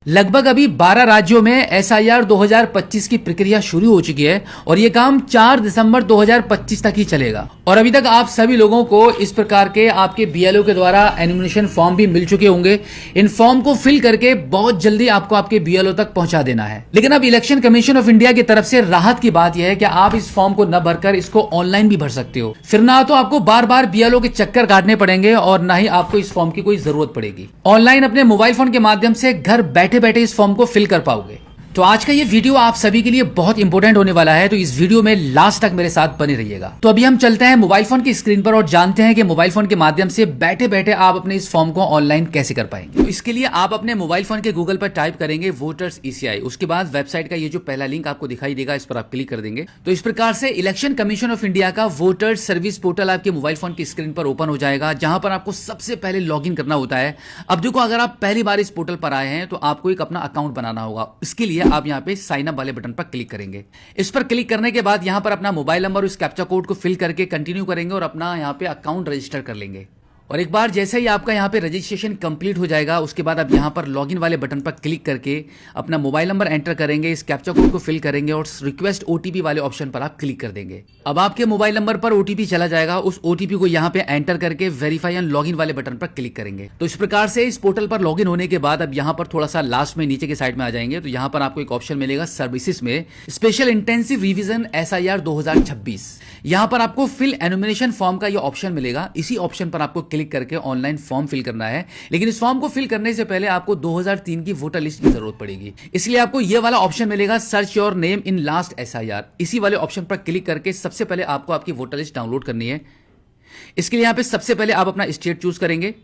लगभग अभी 12 राज्यों में एसआईआर 2025 की प्रक्रिया शुरू हो चुकी है और ये काम 4 दिसंबर 2025 तक ही चलेगा। और अभी तक आप सभी लोगों को इस प्रकार के आपके बीएलओ के द्वारा एनुमिनेशन फॉर्म भी मिल चुके होंगे। इन फॉर्म को फिल करके बहुत जल्दी आपको आपके बीएलओ तक पहुंचा देना है। लेकिन अब इलेक्शन कमीशन ऑफ इंडिया की तरफ से राहत की बात यह है कि आप इस फॉर्म को न भरकर इसको ऑनलाइन भी भर सकते हो। फिर ना तो आपको बार बार बीएलओ के चक्कर काटने पड़ेंगे और ना ही आपको इस फॉर्म की कोई जरूरत पड़ेगी। ऑनलाइन अपने मोबाइल फोन के माध्यम से घर बैठे बैठे इस फॉर्म को फिल कर पाओगे। तो आज का ये वीडियो आप सभी के लिए बहुत इंपॉर्टेंट होने वाला है, तो इस वीडियो में लास्ट तक मेरे साथ बने रहिएगा। तो अभी हम चलते हैं मोबाइल फोन की स्क्रीन पर और जानते हैं कि मोबाइल फोन के माध्यम से बैठे बैठे आप अपने इस फॉर्म को ऑनलाइन कैसे कर पाएंगे। तो इसके लिए आप अपने मोबाइल फोन के गूगल पर टाइप करेंगे वोटर्स ईसीआई। उसके बाद वेबसाइट का ये जो पहला लिंक आपको दिखाई देगा, इस पर आप क्लिक कर देंगे। तो इस प्रकार से इलेक्शन कमीशन ऑफ इंडिया का वोटर्स सर्विस पोर्टल आपके मोबाइल फोन की स्क्रीन पर ओपन हो जाएगा, जहां पर आपको सबसे पहले लॉग इन करना होता है। अब देखो, अगर आप पहली बार इस पोर्टल पर आए हैं तो आपको एक अपना अकाउंट बनाना होगा। इसके लिए आप यहाँ पे साइन अप वाले बटन पर क्लिक करेंगे। इस पर क्लिक करने के बाद यहां पर अपना मोबाइल नंबर और इस कैप्चा कोड को फिल करके कंटिन्यू करेंगे और अपना यहां पे अकाउंट रजिस्टर कर लेंगे। और एक बार जैसे ही आपका यहाँ पे रजिस्ट्रेशन कंप्लीट हो जाएगा, उसके बाद आप यहाँ पर लॉगिन वाले बटन पर क्लिक करके अपना मोबाइल नंबर एंटर करेंगे, इस कैप्चा कोड को फिल करेंगे और रिक्वेस्ट ओटीपी वाले ऑप्शन पर आप क्लिक कर देंगे। अब आपके मोबाइल नंबर पर ओटीपी चला जाएगा। उस ओटीपी को यहाँ पे एंटर करके वेरीफाई एंड लॉगिन वाले बटन पर क्लिक करेंगे। तो इस प्रकार से इस पोर्टल पर लॉगिन होने के बाद अब यहाँ पर थोड़ा सा लास्ट में नीचे के साइड में आ जाएंगे, तो यहाँ पर आपको एक ऑप्शन मिलेगा सर्विसेज में स्पेशल इंटेंसिव रिवीजन एसआईआर 2026। यहाँ पर आपको फिल एनुमिनेशन फॉर्म का ये ऑप्शन मिलेगा। इसी ऑप्शन पर आपको क्लिक करके ऑनलाइन फॉर्म फिल करना है। लेकिन इस फॉर्म को फिल करने से पहले आपको 2003 की वोटर लिस्ट की जरूरत पड़ेगी। इसलिए आपको यह वाला ऑप्शन मिलेगा search your name in last SIR. इसी वाले ऑप्शन पर क्लिक करके सबसे पहले आपको आपकी वोटर लिस्ट डाउनलोड करनी है। इसके लिए यहाँ पे सबसे पहले आप अपना स्टेट चूज करेंगे।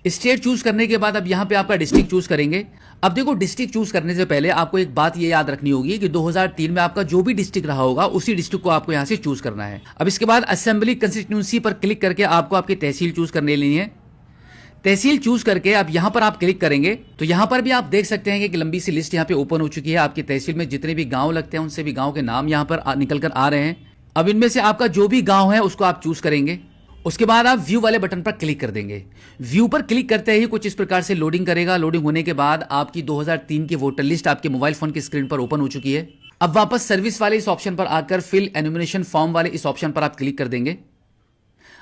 स्टेट चूज करने के बाद अब यहां पे आपका डिस्ट्रिक्ट चूज करेंगे। अब देखो, डिस्ट्रिक्ट चूज करने से पहले आपको एक बात ये याद रखनी होगी कि 2003 में आपका जो भी डिस्ट्रिक्ट रहा होगा उसी डिस्ट्रिक्ट को आपको यहां से चूज करना है। अब इसके बाद असेंबली कंस्टिट्यूंसी पर क्लिक करके आपको आपकी तहसील चूज करने लेनी है। तहसील चूज करके अब यहां पर आप क्लिक करेंगे तो यहां पर भी आप देख सकते हैं कि एक लंबी सी लिस्ट यहां पे ओपन हो चुकी है। आपकी तहसील में जितने भी गांव लगते हैं उनसे भी गांव के नाम यहां पर निकल कर आ रहे हैं। अब इनमें से आपका जो भी गांव है उसको आप चूज करेंगे। उसके बाद आप व्यू वाले बटन पर क्लिक कर देंगे। व्यू पर क्लिक करते ही कुछ इस प्रकार से लोडिंग करेगा। लोडिंग होने के बाद आपकी 2003 की वोटर लिस्ट आपके मोबाइल फोन की स्क्रीन पर ओपन हो चुकी है। अब वापस सर्विस वाले इस ऑप्शन पर आकर फिल एनुमिनेशन फॉर्म वाले इस ऑप्शन पर आप क्लिक कर देंगे।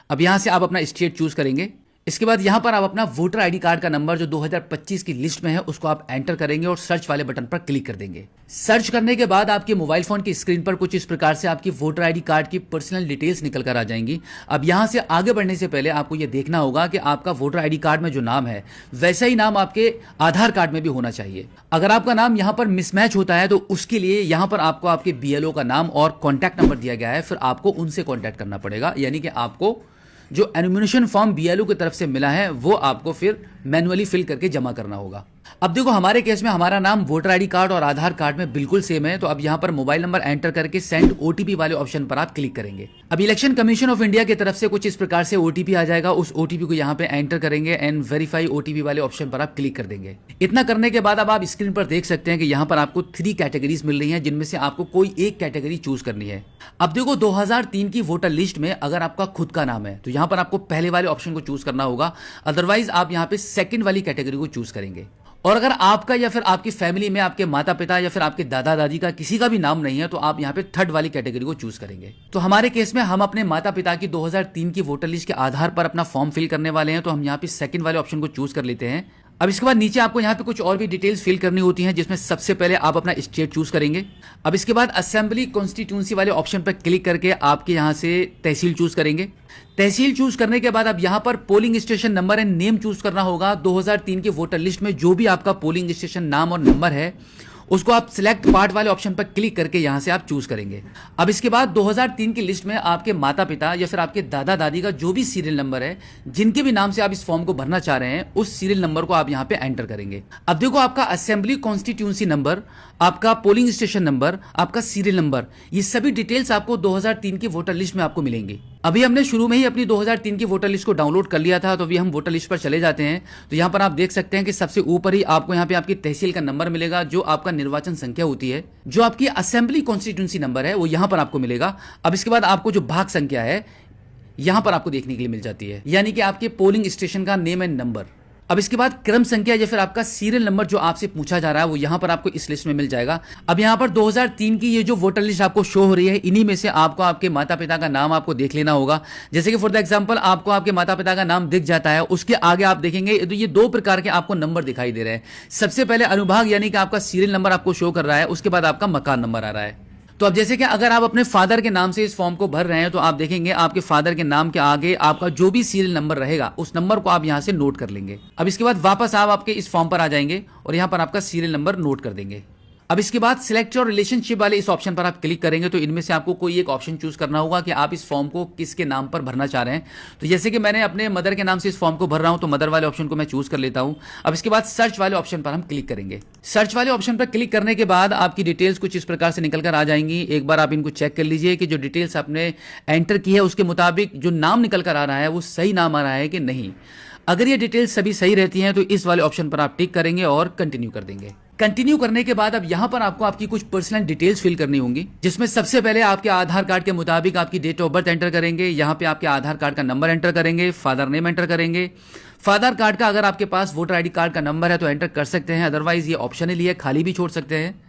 अब यहां से आप अपना स्टेट चूज करेंगे। इसके बाद यहां पर आप अपना वोटर आईडी कार्ड का नंबर जो 2025 की लिस्ट में है उसको आप एंटर करेंगे और सर्च वाले बटन पर क्लिक कर देंगे। सर्च करने के बाद आपके मोबाइल फोन की स्क्रीन पर कुछ इस प्रकार से आपकी वोटर आईडी कार्ड की पर्सनल डिटेल्स निकल कर आ जाएंगी। अब यहां से आगे बढ़ने से पहले आपको यह देखना होगा कि आपका वोटर आईडी कार्ड में जो नाम है वैसा ही नाम आपके आधार कार्ड में भी होना चाहिए। अगर आपका नाम यहां पर मिसमैच होता है तो उसके लिए यहां पर आपको आपके बीएलओ का नाम और कॉन्टैक्ट नंबर दिया गया है, फिर आपको उनसे कॉन्टैक्ट करना पड़ेगा। यानी कि आपको जो एनुमिनेशन फॉर्म बीएलओ की तरफ से मिला है वो आपको फिर मैन्युअली फिल करके जमा करना होगा। अब देखो, हमारे केस में हमारा नाम वोटर आईडी कार्ड और आधार कार्ड में बिल्कुल सेम है। तो अब यहां पर मोबाइल नंबर एंटर करके सेंड ओटीपी वाले ऑप्शन पर आप क्लिक करेंगे। अब इलेक्शन कमीशन ऑफ इंडिया की तरफ से कुछ इस प्रकार से ओटीपी आ जाएगा। उस ओटीपी को यहां पे एंटर करेंगे एंड वेरीफाई ओटीपी वाले ऑप्शन पर आप क्लिक कर देंगे। इतना करने के बाद अब आप स्क्रीन पर देख सकते हैं कि यहां पर आपको 3 कैटेगरीज मिल रही हैं, जिनमें से आपको कोई एक कैटेगरी चूज करनी है। अब देखो, 2003 की वोटर लिस्ट में अगर आपका खुद का नाम है तो यहां पर आपको पहले वाले ऑप्शन को चूज करना होगा। अदरवाइज आप यहां पे सेकंड वाली कैटेगरी को चूज करेंगे। और अगर आपका या फिर आपकी फैमिली में आपके माता पिता या फिर आपके दादा दादी का किसी का भी नाम नहीं है तो आप यहाँ पे थर्ड वाली कैटेगरी को चूज करेंगे। तो हमारे केस में हम अपने माता पिता की 2003 की वोटर लिस्ट के आधार पर अपना फॉर्म फिल करने वाले हैं, तो हम यहाँ पे सेकंड वाले ऑप्शन को चूज कर लेते हैं। अब इसके बाद नीचे आपको यहाँ पे कुछ और भी डिटेल्स फिल करनी होती हैं, जिसमें सबसे पहले आप अपना स्टेट चूज करेंगे। अब इसके बाद असेंबली कॉन्स्टिट्यूंसी वाले ऑप्शन पर क्लिक करके आपके यहाँ से तहसील चूज करेंगे। तहसील चूज करने के बाद अब यहां पर polling station number and name choose करना होगा। 2003 की वोटर लिस्ट में जो भी आपका पोलिंग स्टेशन नाम और नंबर है उसको आप सिलेक्ट पार्ट वाले ऑप्शन पर क्लिक करके यहां से आप चूज करेंगे। अब इसके बाद 2003 की लिस्ट में आपके माता पिता या फिर आपके दादा दादी का जो भी सीरियल नंबर है, जिनके भी नाम से आप इस फॉर्म को भरना चाह रहे हैं, उस सीरियल नंबर को आप यहां पे एंटर करेंगे। अब देखो, आपका असेंबली कॉन्स्टिट्यूंसी नंबर, आपका पोलिंग स्टेशन नंबर, आपका सीरियल नंबर, ये सभी डिटेल्स आपको 2003 की वोटर लिस्ट में आपको मिलेंगी। अभी हमने शुरू में ही अपनी 2003 की वोटर लिस्ट को डाउनलोड कर लिया था, तो अभी हम वोटर लिस्ट पर चले जाते हैं। तो यहाँ पर आप देख सकते हैं कि सबसे ऊपर ही आपको यहाँ पे आपकी तहसील का नंबर मिलेगा, जो आपका निर्वाचन संख्या होती है। जो आपकी असेंबली कॉन्स्टिट्यूंसी नंबर है वो यहाँ पर आपको मिलेगा। अब इसके बाद आपको जो भाग संख्या है यहाँ पर आपको देखने के लिए मिल जाती है, यानी कि आपके पोलिंग स्टेशन का नेम एंड नंबर। अब इसके बाद क्रम संख्या या फिर आपका सीरियल नंबर जो आपसे पूछा जा रहा है वो यहाँ पर आपको इस लिस्ट में मिल जाएगा। अब यहाँ पर 2003 की ये जो वोटर लिस्ट आपको शो हो रही है, इन्हीं में से आपको आपके माता पिता का नाम आपको देख लेना होगा। जैसे कि फॉर द एग्जांपल आपको आपके माता पिता का नाम दिख जाता है, उसके आगे आप देखेंगे तो ये दो प्रकार के आपको नंबर दिखाई दे रहे हैं। सबसे पहले अनुभाग यानी कि आपका सीरियल नंबर आपको शो कर रहा है, उसके बाद आपका मकान नंबर आ रहा है। तो अब जैसे कि अगर आप अपने फादर के नाम से इस फॉर्म को भर रहे हैं तो आप देखेंगे आपके फादर के नाम के आगे आपका जो भी सीरियल नंबर रहेगा उस नंबर को आप यहां से नोट कर लेंगे। अब इसके बाद वापस आप आपके इस फॉर्म पर आ जाएंगे और यहां पर आपका सीरियल नंबर नोट कर देंगे। अब इसके बाद सिलेक्ट और रिलेशनशिप वाले इस ऑप्शन पर आप क्लिक करेंगे तो इनमें से आपको कोई एक ऑप्शन चूज करना होगा कि आप इस फॉर्म को किसके नाम पर भरना चाह रहे हैं। तो जैसे कि मैंने अपने मदर के नाम से इस फॉर्म को भर रहा हूं तो मदर वाले ऑप्शन को मैं चूज कर लेता हूं। अब इसके बाद सर्च वाले ऑप्शन पर हम क्लिक करेंगे। सर्च वाले ऑप्शन पर क्लिक करने के बाद आपकी डिटेल्स कुछ इस प्रकार से निकल कर आ जाएंगी। एक बार आप इनको चेक कर लीजिए कि जो डिटेल्स आपने एंटर की है उसके मुताबिक जो नाम निकल कर आ रहा है वो सही नाम आ रहा है कि नहीं। अगर ये डिटेल्स सभी सही रहती हैं तो इस वाले ऑप्शन पर आप टिक करेंगे और कंटिन्यू कर देंगे। कंटिन्यू करने के बाद अब यहां पर आपको आपकी कुछ पर्सनल डिटेल्स फिल करनी होंगी, जिसमें सबसे पहले आपके आधार कार्ड के मुताबिक आपकी डेट ऑफ बर्थ एंटर करेंगे। यहां पे आपके आधार कार्ड का नंबर एंटर करेंगे, फादर नेम एंटर करेंगे। फादर कार्ड का अगर आपके पास वोटर आईडी कार्ड का नंबर है तो एंटर कर सकते हैं, अदरवाइज ये ऑप्शनल है, खाली भी छोड़ सकते हैं।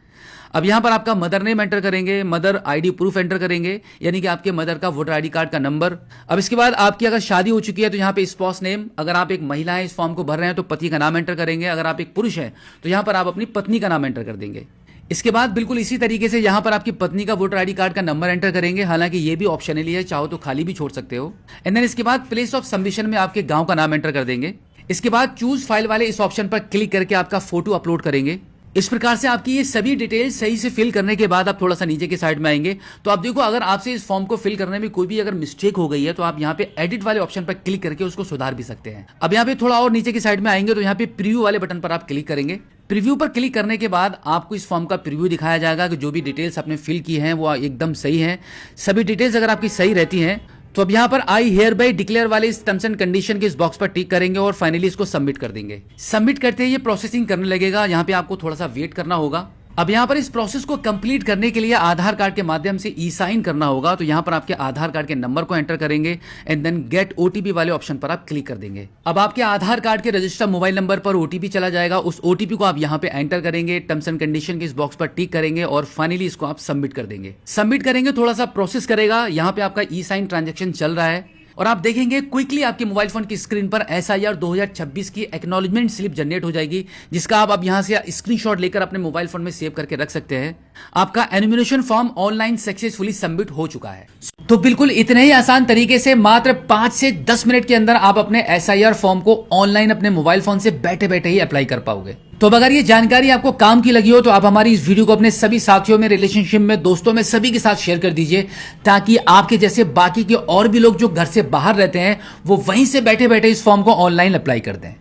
अब यहां पर आपका मदर नेम एंटर करेंगे, मदर आईडी प्रूफ एंटर करेंगे यानी कि आपके मदर का वोटर आईडी कार्ड का नंबर। अब इसके बाद आपकी अगर शादी हो चुकी है तो यहां पे स्पाउस नेम, अगर आप एक महिला है इस फॉर्म को भर रहे हैं तो पति का नाम एंटर करेंगे। अगर आप एक पुरुष है तो यहां पर आप अपनी पत्नी का नाम एंटर कर देंगे। इसके बाद बिल्कुल इसी तरीके से यहां पर आपकी पत्नी का वोटर आईडी कार्ड का नंबर एंटर करेंगे, हालांकि ये भी ऑप्शनली है, चाहो तो खाली भी छोड़ सकते हो। एंड देन इसके बाद प्लेस ऑफ सबमिशन में आपके गांव का नाम एंटर कर देंगे। इसके बाद चूज फाइल वाले इस ऑप्शन पर क्लिक करके आपका फोटो अपलोड करेंगे। इस प्रकार से आपकी ये सभी डिटेल्स सही से फिल करने के बाद आप थोड़ा सा नीचे की साइड में आएंगे तो आप देखो अगर आपसे इस फॉर्म को फिल करने में कोई भी अगर मिस्टेक हो गई है तो आप यहाँ पे एडिट वाले ऑप्शन पर क्लिक करके उसको सुधार भी सकते हैं। अब यहाँ पे थोड़ा और नीचे की साइड में आएंगे तो यहाँ पे प्रीव्यू वाले बटन पर आप क्लिक करेंगे। प्रीव्यू पर क्लिक करने के बाद आपको इस फॉर्म का प्रीव्यू दिखाया जाएगा कि जो भी डिटेल्स आपने फिल की हैं वो एकदम सही है। सभी डिटेल्स अगर आपकी सही रहती हैं तो अब यहाँ पर आई हियर बाय डिक्लेयर वाले इस टर्म्स एंड कंडीशन के इस बॉक्स पर टिक करेंगे और फाइनली इसको सबमिट कर देंगे। सबमिट करते ही ये प्रोसेसिंग करने लगेगा, यहाँ पे आपको थोड़ा सा वेट करना होगा। अब यहाँ पर इस प्रोसेस को कंप्लीट करने के लिए आधार कार्ड के माध्यम से ई साइन करना होगा, तो यहाँ पर आपके आधार कार्ड के नंबर को एंटर करेंगे एंड देन गेट ओटीपी वाले ऑप्शन पर आप क्लिक कर देंगे। अब आपके आधार कार्ड के रजिस्टर्ड मोबाइल नंबर पर ओटीपी चला जाएगा, उस ओटीपी को आप यहाँ पे एंटर करेंगे, टर्म्स एंड कंडीशन के इस बॉक्स पर टिक करेंगे और फाइनली इसको आप सबमिट कर देंगे। सबमिट करेंगे, थोड़ा सा प्रोसेस करेगा, यहाँ पे आपका ई साइन ट्रांजेक्शन चल रहा है और आप देखेंगे क्विकली आपके मोबाइल फोन की स्क्रीन पर SIR 2026 की एक्नॉलेजमेंट स्लिप जनरेट हो जाएगी, जिसका आप अब यहां से स्क्रीनशॉट लेकर अपने मोबाइल फोन में सेव करके रख सकते हैं। आपका एनुमिनेशन फॉर्म ऑनलाइन सक्सेसफुली सबमिट हो चुका है। तो बिल्कुल इतने ही आसान तरीके से मात्र 5 से 10 मिनट के अंदर आप अपने SIR फॉर्म को ऑनलाइन अपने मोबाइल फोन से बैठे बैठे ही अप्लाई कर पाओगे। तो अगर ये जानकारी आपको काम की लगी हो तो आप हमारी इस वीडियो को अपने सभी साथियों में, रिलेशनशिप में, दोस्तों में, सभी के साथ शेयर कर दीजिए, ताकि आपके जैसे बाकी के और भी लोग जो घर से बाहर रहते हैं वो वहीं से बैठे बैठे इस फॉर्म को ऑनलाइन अप्लाई कर दें।